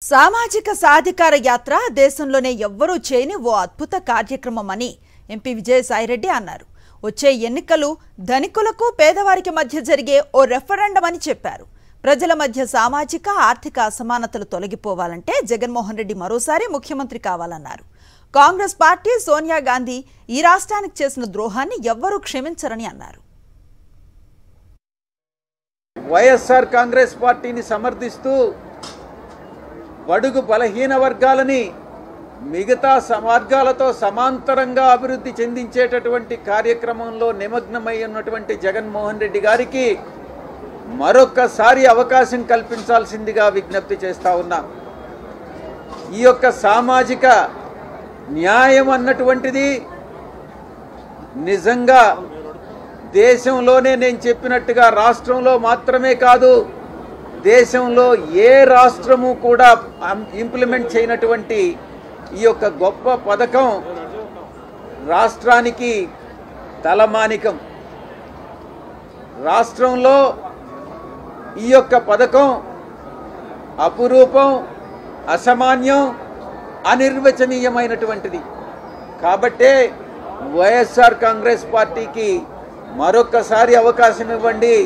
సామాజిక సాధికార యాత్ర దేశంలోనే ఎవ్వరూ చేయని ఓ అద్భుత కార్యక్రమం అని ఎంపీ విజయసాయిరెడ్డి అన్నారు. వచ్చే ఎన్నికలు ధనికులకు పేదవారికి మధ్య జరిగే ఓ రెఫరెండం అని చెప్పారు. ప్రజల మధ్య సామాజిక ఆర్థిక అసమానతలు తొలగిపోవాలంటే జగన్మోహన్ రెడ్డి మరోసారి ముఖ్యమంత్రి కావాలన్నారు. కాంగ్రెస్ పార్టీ సోనియా గాంధీ ఈ రాష్ట్రానికి చేసిన ద్రోహాన్ని ఎవ్వరూ క్షమించరని అన్నారు. వైఎస్ఆర్ కాంగ్రెస్ పార్టీని సమర్థిస్తూ బడుగు బలహీన వర్గాలని మిగతా వర్గాలతో సమాంతరంగా అభివృద్ధి చెందించేటటువంటి కార్యక్రమంలో నిమగ్నమై ఉన్నటువంటి జగన్మోహన్ రెడ్డి గారికి మరొకసారి అవకాశం కల్పించాల్సిందిగా విజ్ఞప్తి చేస్తా ఉన్నాం. ఈ యొక్క సామాజిక న్యాయం అన్నటువంటిది నిజంగా దేశంలోనే నేను చెప్పినట్టుగా రాష్ట్రంలో మాత్రమే కాదు, దేశంలో ఏ రాష్ట్రము కూడా ఇంప్లిమెంట్ చేయనటువంటి ఈ యొక్క గొప్ప పథకం రాష్ట్రానికి తలమానికం. రాష్ట్రంలో ఈ యొక్క పథకం అపురూపం, అసామాన్యం, అనిర్వచనీయమైనటువంటిది. కాబట్టే వైఎస్ఆర్ కాంగ్రెస్ పార్టీకి మరొకసారి అవకాశం ఇవ్వండి.